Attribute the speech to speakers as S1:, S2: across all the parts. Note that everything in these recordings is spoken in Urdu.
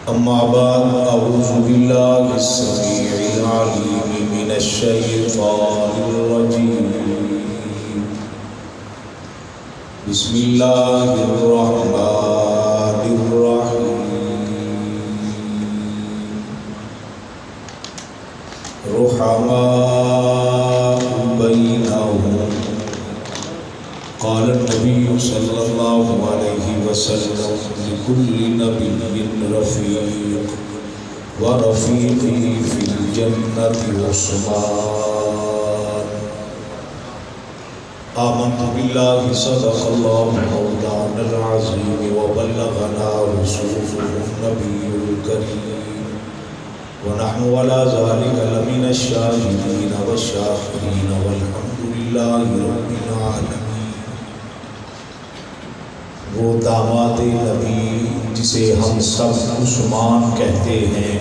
S1: أما بعد أعوذ بالله السميع العليم من الشيطان الرجيم بسم الله الرحمن الرحيم رحماء بينهم قال النبي صلى الله عليه وسلم لكل نبي رفيق ورفيقه في الجنة عثمان آمنت بالله صدق الله مولانا العظيم وبلغنا رسوله النبي الكريم ونحن على ذلك لمن الشاهدين والشاكرين والحمد لله رب العالمين۔ وہ داماد نبی جسے ہم سب عثمان کہتے ہیں،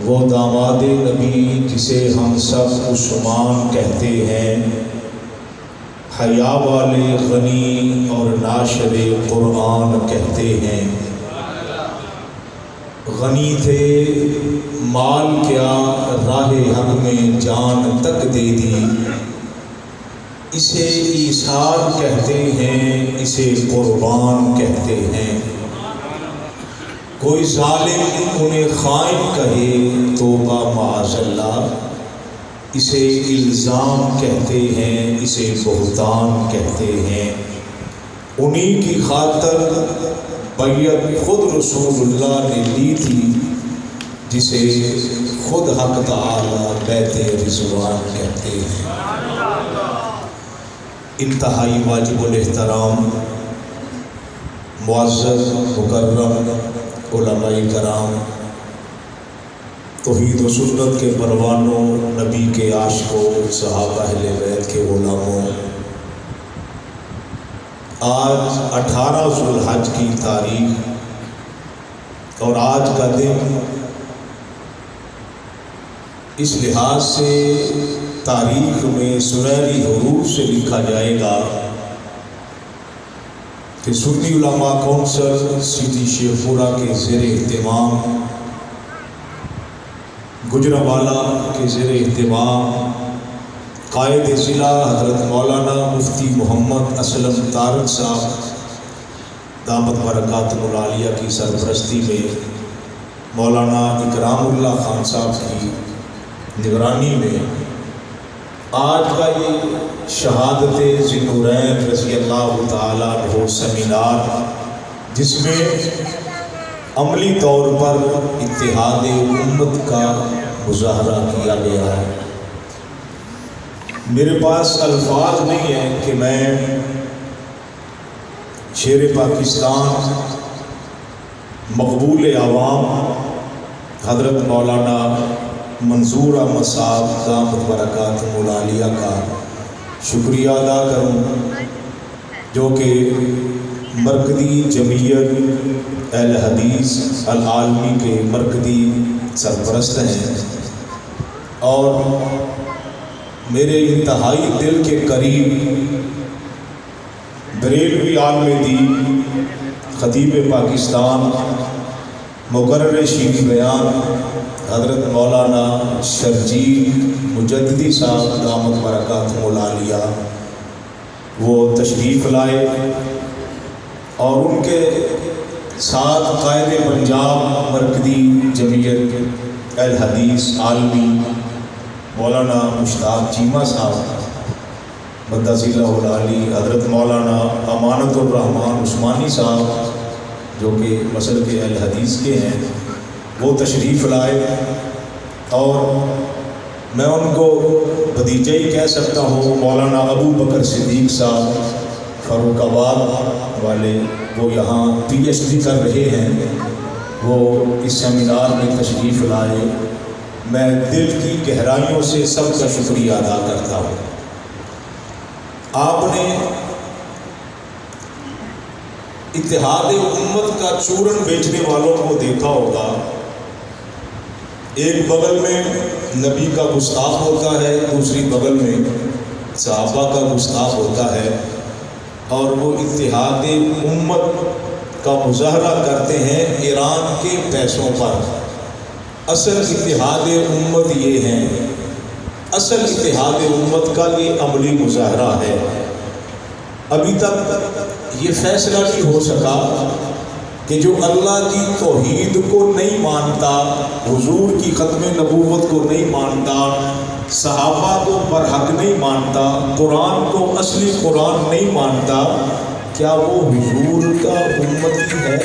S1: وہ داماد نبی جسے ہم سب عثمان کہتے ہیں، حیا والے غنی اور ناشر قرآن کہتے ہیں۔ غنی تھے مال کیا راہ حق میں جان تک دے دی، اسے ایثار کہتے ہیں، اسے قربان کہتے ہیں۔ کوئی ظالم انہیں خائن کہے توبہ معاذ اللہ، اسے الزام کہتے ہیں، اسے بہتان کہتے ہیں۔ انہی کی خاطر بیعت خود رسول اللہ نے لی تھی، جسے خود حق تعالی بیعت رضوان کہتے ہیں۔ انتہائی واجب الاحترام معزز مکرم علماء کرام، توحید و سنت کے پروانوں، نبی کے عاشقوں، صحابہ اہل بیت کے غلاموں، آج 18 ذو الحج کی تاریخ اور آج کا دن اس لحاظ سے تاریخ میں سنہری حروف سے لکھا جائے گا کہ سنی علماء کونسل سٹی شیخ پورہ کے زیر اہتمام، گجرانوالہ کے زیر اہتمام، قائد ضلع حضرت مولانا مفتی محمد اسلم طارق صاحب دامت برکاتہ العالیہ کی سرپرستی میں، مولانا اکرام اللہ خان صاحب کی نگرانی میں آج کا یہ شہادت ذی النورین رضی اللہ تعالیٰ عنہ سیمینار، جس میں عملی طور پر اتحاد امت کا مظاہرہ کیا گیا ہے۔ میرے پاس الفاظ نہیں ہیں کہ میں شیر پاکستان مقبول عوام حضرت مولانا منظور احمد صاحب دامت برکاتہ العالیہ کا شکریہ ادا کروں، جو کہ مرکزی جمعیت اہل حدیث العالمی کے مرکزی سرپرست ہیں اور میرے انتہائی دل کے قریب بریلوی عالم دین، خطیب پاکستان، مقرر شیخ بیان حضرت مولانا شرجیل مجددی صاحب دامت برکاتہ العالیہ وہ تشریف لائے، اور ان کے ساتھ قائد پنجاب مرکزی جمعیت اہل حدیث عالمی مولانا مشتاق چیمہ صاحب مدث اللہ العالی، حضرت مولانا امانت الرحمان عثمانی صاحب جو کہ مسلک اہل حدیث کے ہیں، وہ تشریف لائے، اور میں ان کو بھتیجے ہی کہہ سکتا ہوں، مولانا ابو بکر صدیق صاحب فاروق آباد والے، وہ یہاں PhD کر رہے ہیں، وہ اس سیمینار میں تشریف لائے۔ میں دل کی گہرائیوں سے سب کا شکریہ ادا کرتا ہوں۔ آپ نے اتحاد امت کا چورن بیچنے والوں کو دیکھا ہوگا، ایک بغل میں نبی کا گستاخ ہوتا ہے، دوسری بغل میں صحابہ کا گستاخ ہوتا ہے، اور وہ اتحاد امت کا مظاہرہ کرتے ہیں ایران کے پیسوں پر۔ اصل اتحاد امت یہ ہے، اصل اتحاد امت کا یہ عملی مظاہرہ ہے۔ ابھی تک یہ فیصلہ نہیں ہو سکا کہ جو اللہ کی توحید کو نہیں مانتا، حضور کی ختم نبوت کو نہیں مانتا، صحابہ کو برحق نہیں مانتا، قرآن کو اصلی قرآن نہیں مانتا، کیا وہ حضور کا امتی ہے؟